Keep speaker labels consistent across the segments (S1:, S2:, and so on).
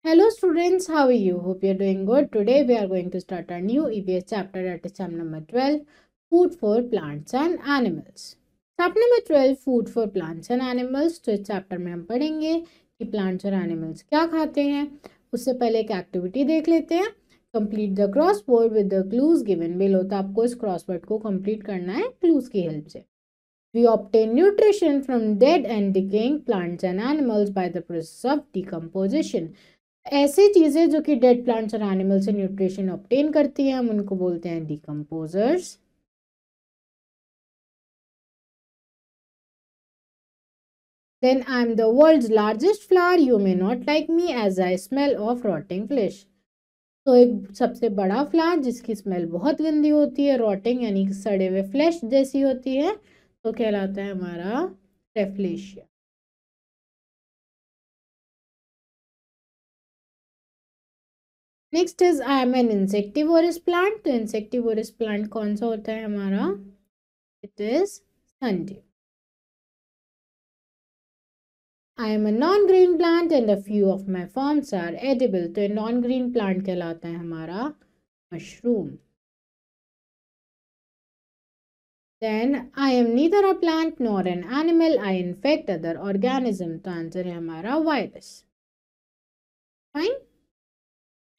S1: Hello students, how are you? Hope you're doing good. Today we are going to start our new EVS chapter, that is chapter number 12, Food for Plants and Animals. Chapter number 12, Food for Plants and Animals. तो इस chapter में हम पढ़ेंगे कि plants और animals क्या खाते हैं. उससे पहले एक एक्टिविटी देख लेते हैं. Complete the crossword with the clues given below. तो आपको इस क्रॉसवर्ड को कंप्लीट करना है क्लूज की हेल्प से. We obtain nutrition from dead and decaying plants and animals by the process of decomposition. ऐसी चीजें जो कि डेड प्लांट्स और एनिमल से न्यूट्रिशन ऑब्टेन करती हैं हम उनको बोलते हैं decomposers. Then I am the world's largest flower. You may not like me as I smell of rotting flesh. तो एक सबसे बड़ा फ्लावर जिसकी स्मेल बहुत गंदी होती है, रॉटिंग यानी सड़े हुए फ्लेश जैसी होती है, तो कहलाता है हमारा rafflesia. Next is I am an insectivorous plant. तो इंसेक्टिवोरस प्लांट कौन सा होता है हमारा? It is sundew. I am a non-green plant and a few of my forms are edible. तो non-green plant कहलाता है हमारा mushroom. Then I am neither a plant nor an animal. I infect other organism. तो answer है हमारा virus. Fine.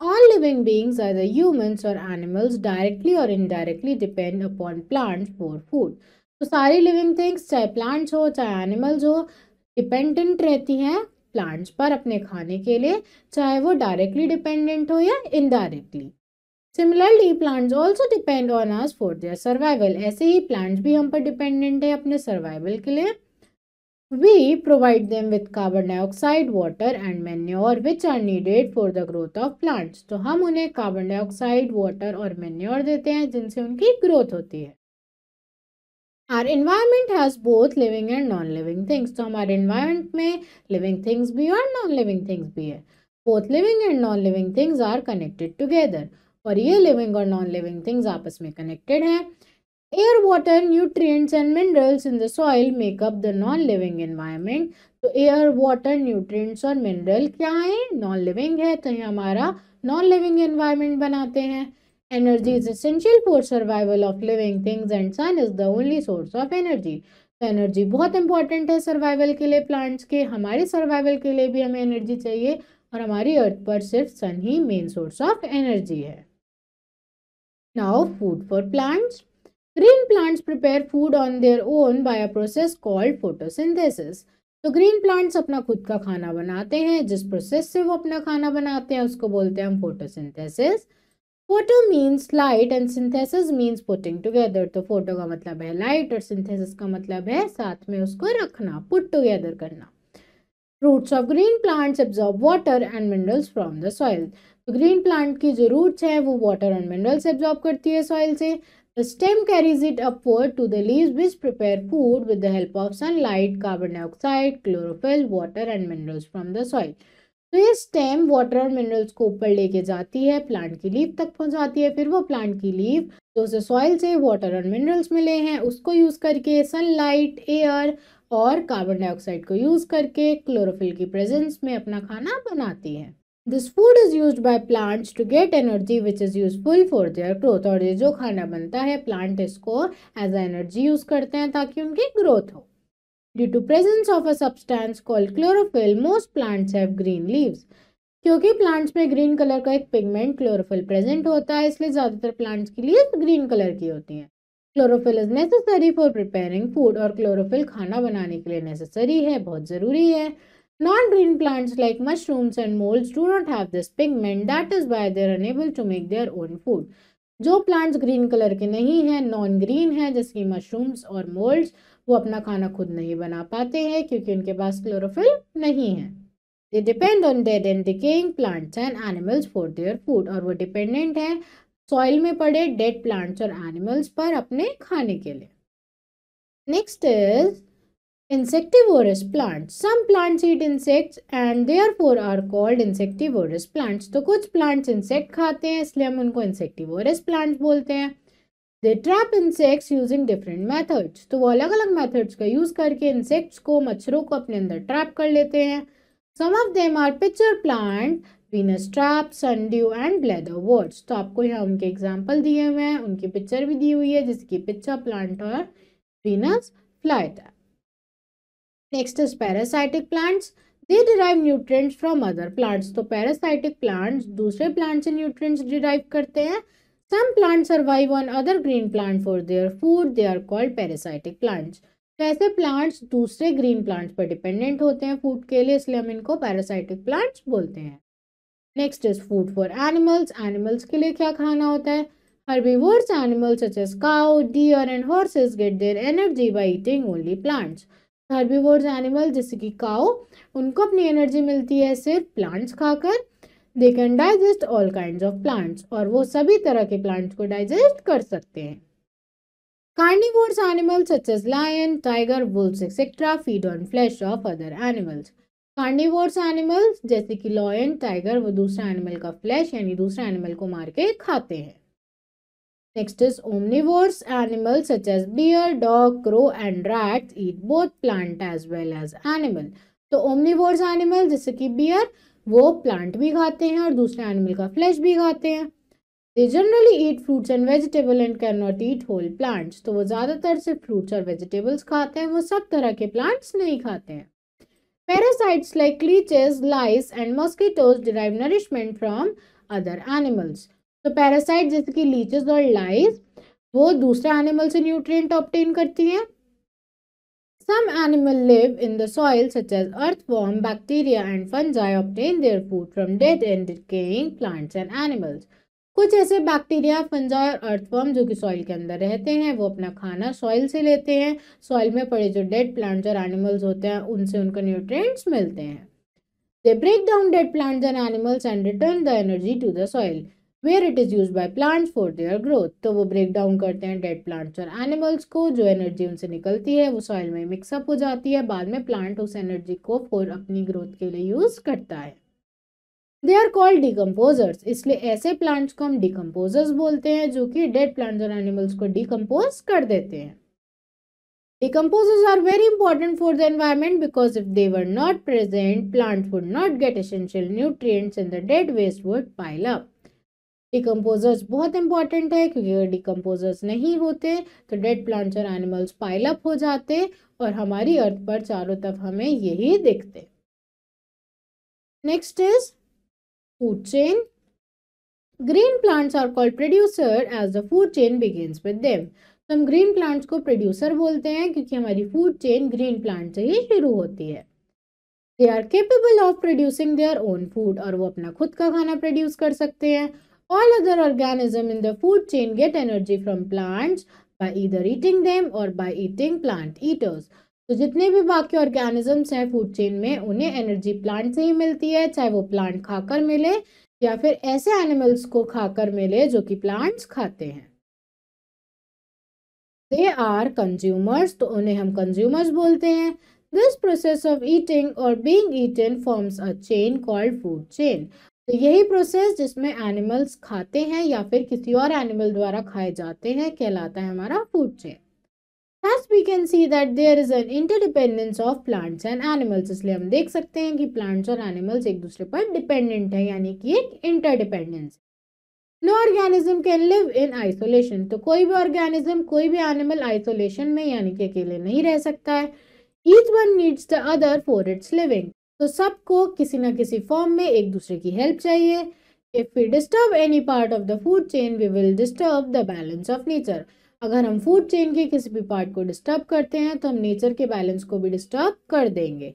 S1: All living beings, either humans or animals, directly or indirectly depend upon plants for food. तो सारी living things, चाहे plants हो चाहे animals हो, dependent रहती हैं प्लांट्स पर अपने खाने के लिए, चाहे वो डायरेक्टली डिपेंडेंट हो या indirectly. Similarly plants also depend on us for their survival. ऐसे ही प्लांट्स भी हम पर डिपेंडेंट है अपने सर्वाइवल के लिए. We provide them with carbon dioxide, water and manure which are needed for the growth of plants. तो हम उन्हें कार्बन डाइऑक्साइड, वाटर और मैन्योर देते हैं जिनसे उनकी ग्रोथ होती है. Our environment has both living and non-living things. तो हमारे environment में living things भी और non-living things भी है. Both living and non-living things are connected together. और ये living और non-living things आपस में connected हैं. Air, water, nutrients and minerals in the soil make up the non-living environment. तो air, water, nutrients और mineral क्या है? Non-living है, तो ये हमारा non-living environment बनाते हैं. Energy is essential for survival of living things and sun is the only source of energy. तो एनर्जी बहुत इंपॉर्टेंट है सर्वाइवल के लिए प्लांट्स के. हमारे सर्वाइवल के लिए भी हमें एनर्जी चाहिए और हमारी अर्थ पर सिर्फ सन ही मेन सोर्स ऑफ एनर्जी है. Now food for plants. Green plants prepare food on their own by a process called photosynthesis. तो ग्रीन प्लांट्स अपना खुद का खाना बनाते हैं. जिस प्रोसेस से वो अपना खाना बनाते हैं उसको बोलते हैं हम photosynthesis. Photo means light and synthesis means putting together. तो फोटो का मतलब है लाइट और सिंथेसिस का मतलब है साथ में उसको रखना, पुट टुगेदर करना. Roots of green plants absorb water and minerals from the soil. तो ग्रीन प्लांट की जो रूट्स है वो वाटर एंड मिनरल्स एब्जॉर्ब करती है सॉइल से. The stem carries it upward to the leaves which prepare food with the help of sunlight, carbon dioxide, chlorophyll, water and minerals from the soil. तो ये stem water और minerals को ऊपर लेके जाती है, प्लांट की लीफ तक पहुंचाती है. फिर वो प्लांट की लीफ जो उसे सॉइल से वाटर और मिनरल्स मिले हैं उसको यूज करके सनलाइट, एयर और कार्बन डाइऑक्साइड को यूज करके क्लोरोफिल की प्रेजेंस में अपना खाना बनाती है. This food is used by plants to get energy which is useful for their growth. और ये जो खाना बनता है प्लांट इसको एज एनर्जी यूज करते हैं ताकि उनकी ग्रोथ हो. Due to presence of a substance called chlorophyll, most plants have green leaves. क्योंकि प्लांट्स में ग्रीन कलर का एक पिगमेंट क्लोरोफिल प्रेजेंट होता है इसलिए ज्यादातर प्लांट्स की लीव्स ग्रीन कलर की होती हैं. Chlorophyll is necessary for preparing food. और क्लोरोफिल खाना बनाने के लिए नेसेसरी है, बहुत जरूरी है. Non green plants like mushrooms and moulds do not have this pigment, that is why they are unable to make their own food. जो प्लांट्स ग्रीन कलर के नहीं हैं, नॉन ग्रीन है, जैसे कि मशरूम्स और मोल्ड्स, वो अपना खाना खुद नहीं बना पाते हैं क्योंकि उनके पास क्लोरोफिल नहीं है. They depend on dead and decaying plants and animals for their food. और वो डिपेंडेंट है सॉइल में पड़े डेड प्लांट्स और एनिमल्स पर अपने खाने के लिए. Next is insectivorous plants. Some plants eat insects and therefore are called insectivorous plants. तो कुछ plants insect खाते हैं इसलिए हम उनको insectivorous plants बोलते हैं. They trap insects using different methods. तो वो अलग अलग methods का यूज करके insects को, मच्छरों को अपने अंदर ट्रैप कर लेते हैं. Some of them are pitcher plant Venus trap, sundew and bladder words. तो आपको यहाँ उनके एग्जाम्पल दिए हुए हैं, उनकी पिक्चर भी दी हुई है, जिसकी पिक्चर प्लांट और Venus flytrap. Next is parasitic plants. They derive nutrients from other plants. तो पैरासाइटिक प्लांट्स दूसरे प्लांट से न्यूट्रिएंट्स डिराइव करते हैं। Some plant survive on other green plant for their food, they are called parasitic plants. तो ऐसे plants दूसरे green plants पर dependent होते हैं फूड के लिए, इसलिए हम इनको पैरासाइटिक प्लांट्स बोलते हैं। Next is food for animals. Animals के लिए क्या खाना होता है? Herbivores animals such as cow, deer and horses get their energy by eating only plants. Herbivores animal जैसे कि काउ, उनको अपनी एनर्जी मिलती है सिर्फ प्लांट्स खाकर। They can digest all kinds of plants, और वो सभी तरह के प्लांट्स को डाइजेस्ट कर सकते हैं। Carnivores animals such as lion, tiger, wolves etc. feed on flesh of other animals. Carnivores animals जैसे कि लॉयन, टाइगर, वो दूसरे एनिमल का फ्लैश यानी दूसरे एनिमल को मार के खाते हैं। Next is omnivores. Animals such as bear, dog, crow and rats eat both plant as well as animal. तो omnivores animal जैसे कि bear, वो प्लांट भी खाते हैं और दूसरे एनिमल का फ्लैश भी खाते हैं। They generally eat fruits and vegetable and cannot eat whole plants. तो वो ज़्यादातर सिर्फ फ्रूट्स और वेजिटेबल्स खाते हैं, वो सब तरह के प्लांट्स नहीं खाते हैं। Parasites like leeches, lice and mosquitoes derive nourishment from other animals. तो पैरासाइट जैसे कि लीचेस और लाइस, वो दूसरे एनिमल से न्यूट्रिएंट ऑब्टेन करती हैं। Some animal live in the soil such as earthworm, bacteria and fungi obtain their food from dead and decaying plants and animals. कुछ ऐसे बैक्टीरिया, फंजाई और अर्थवर्म जो कि सॉइल के अंदर रहते हैं, वो अपना खाना सॉइल से लेते हैं। सॉइल में पड़े जो डेड प्लांट्स और एनिमल्स होते हैं, उनसे उनको न्यूट्रिएंट्स मिलते हैं। They break down dead plants and animals and return the energy to the soil, where it is used by plants for their growth. तो वो ब्रेक डाउन करते हैं डेड प्लांट्स और एनिमल्स को, जो एनर्जी उनसे निकलती है वो सॉइल में मिक्सअप हो जाती है, बाद में प्लांट उस एनर्जी को फॉर अपनी ग्रोथ के लिए यूज करता है। They are called decomposers. इसलिए ऐसे प्लांट्स को हम डिकम्पोजर्स बोलते हैं, जो कि डेड प्लांट्स और एनिमल्स को डिकम्पोज कर देते हैं। Decomposers are very important for the environment because if they were not present, plants would not get essential nutrients and the dead waste would pile up. Decomposers बहुत important है, क्योंकि अगर decomposers नहीं होते तो dead plants और animals pile up हो जाते और हमारी अर्थ पर चारों तरफ हमें यही दिखते। Next is food chain. Green plants are called producer as the food chain begins with them. तो हम ग्रीन प्लांट्स को प्रोड्यूसर बोलते हैं क्योंकि हमारी फूड चेन ग्रीन प्लांट से ही शुरू होती है। They are capable of producing their own food, और वो अपना खुद का खाना प्रोड्यूस कर सकते हैं। All other organism in the food chain get energy from plants by either eating them और बाय ईटिंग प्लांट ईटर्स। तो जितने भी बाकी ऑर्गेनिजम्स हैं फूड चेन में, उन्हें एनर्जी प्लांट से ही मिलती है, चाहे वो प्लांट खाकर मिले या फिर ऐसे एनिमल्स को खाकर मिले जो कि प्लांट्स खाते हैं। They are consumers, तो उन्हें हम consumers बोलते हैं। This process of eating or being eaten forms a chain called food chain. तो यही प्रोसेस जिसमें एनिमल्स खाते हैं या फिर किसी और एनिमल द्वारा खाए जाते हैं कहलाता है हमारा food chain. Thus we can see that there is an interdependence of plants and animals. इसलिए हम देख सकते हैं कि प्लांट्स और एनिमल्स एक दूसरे पर डिपेंडेंट है, यानी कि एक interdependence. No organism can live in isolation. तो कोई भी ऑर्गेनिज्म, कोई भी एनिमल आइसोलेशन में यानी कि अकेले नहीं रह सकता है। Each one needs the other for its living. तो सबको किसी ना किसी फॉर्म में एक दूसरे की हेल्प चाहिए। If we disturb any part of the food chain we will disturb the balance of nature. अगर हम फूड चेन के किसी भी पार्ट को डिस्टर्ब करते हैं तो हम नेचर के बैलेंस को भी डिस्टर्ब कर देंगे।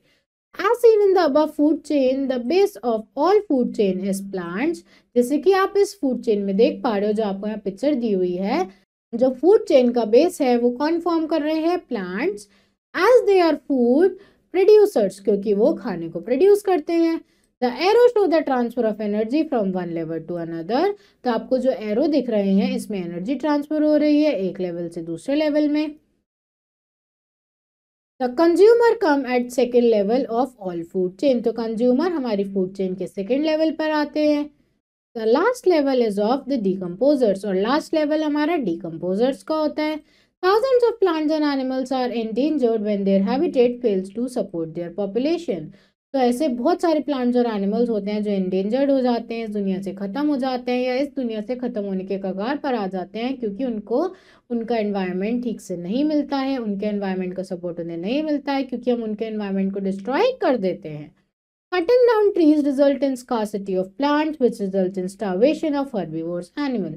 S1: As seen in the above food chain, the base of all food chain is plants. जैसे कि आप इस फूड चेन में देख पा रहे हो, जो आपको यहाँ पिक्चर दी हुई है, जो फूड चेन का बेस है वो कौन फॉर्म कर रहे हैं? Plants. As they are food producers, क्योंकि वो खाने को प्रोड्यूस करते हैं। The arrow show the transfer of energy from one level to another. तो आपको जो एरो दिख रहे हैं, इसमें एनर्जी ट्रांसफर हो रही है एक लेवल से दूसरे लेवल में। The consumer come at second level of all food chain. तो कंज्यूमर हमारी फूड चेन के सेकेंड लेवल पर आते हैं। The last level is of the decomposers, और लास्ट लेवल हमारा डिकम्पोजर्स का होता है। Thousands of plants and animals are endangered when their habitat fails to support their population. तो ऐसे बहुत सारे प्लांट्स और एनिमल्स होते हैं जो एंडेंजर्ड हो जाते हैं, इस दुनिया से ख़त्म हो जाते हैं या इस दुनिया से ख़त्म होने के कगार पर आ जाते हैं, क्योंकि उनको उनका एनवायरनमेंट ठीक से नहीं मिलता है, उनके एनवायरनमेंट का सपोर्ट उन्हें नहीं मिलता है, क्योंकि हम उनके एनवायरनमेंट को डिस्ट्रॉय कर देते हैं। Cutting down trees result in scarcity of plants, which results in starvation of herbivores animal.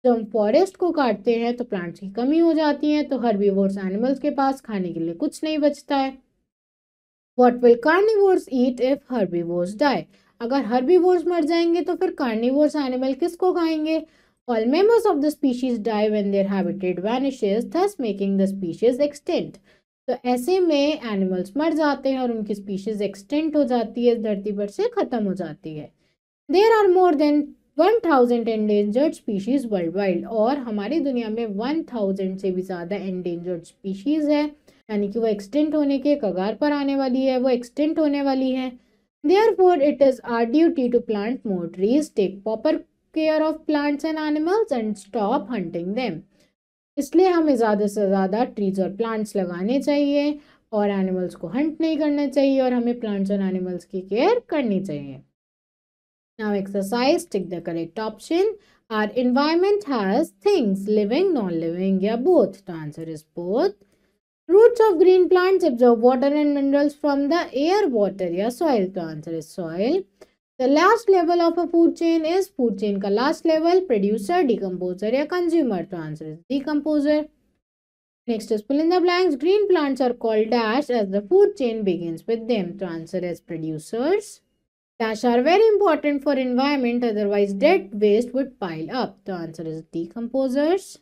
S1: जब हम फॉरेस्ट को काटते हैं तो प्लांट्स की कमी हो जाती है, तो हर्बीवोर्स एनिमल्स के पास खाने के लिए कुछ नहीं बचता है। What will carnivores eat if herbivores die? अगर herbivores मर जाएंगे तो फिर carnivores animal किसको खाएंगे? All members of the species die when their habitat vanishes, thus making the species extinct. तो ऐसे में एनिमल्स मर जाते हैं और उनकी स्पीशीज एक्सटेंट हो जाती है, इस धरती पर से खत्म हो जाती है। There are more than 1000 endangered species world wide, और हमारी दुनिया में 1000 से भी ज़्यादा एंडेंजर्ड स्पीशीज है, यानी कि वो एक्सटेंट होने के कगार पर आने वाली है, वो एक्सटेंट होने वाली है। Therefore, it is our duty to plant more trees, take proper care of plants and animals, and stop hunting them. इसलिए हमें ज़्यादा से ज़्यादा ट्रीज और प्लांट्स लगाने चाहिए और एनिमल्स को हंट नहीं करना चाहिए, और हमें प्लांट्स और एनिमल्स की केयर करनी चाहिए। Now exercise, tick the correct option. Our environment has things living, non-living, या both. The answer is both. Roots of green plants absorb water and minerals from the air, water या soil. The answer is soil. The last level of a food chain is food chain का last level, producer, decomposer या consumer. The answer is decomposer. Next is fill in the blanks. Green plants are called dash as the food chain begins with them. The answer is producers. Dash are very important for environment, otherwise dead waste would pile up. The answer is decomposers.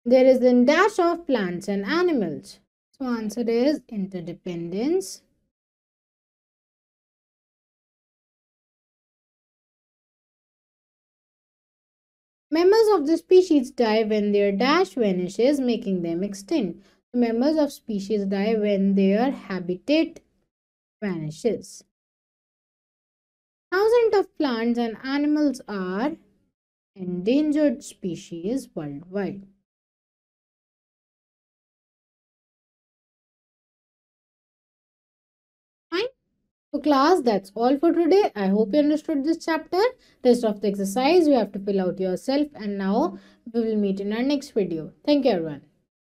S1: There is a dash of plants and animals. So answer is interdependence. Members of the species die when their dash vanishes, making them extinct. Members of species die when their habitat vanishes. Thousands of plants and animals are endangered species worldwide. Fine. So class, that's all for today. I hope you understood this chapter. Rest of the exercise you have to fill out yourself, and now we will meet in our next video. Thank you everyone.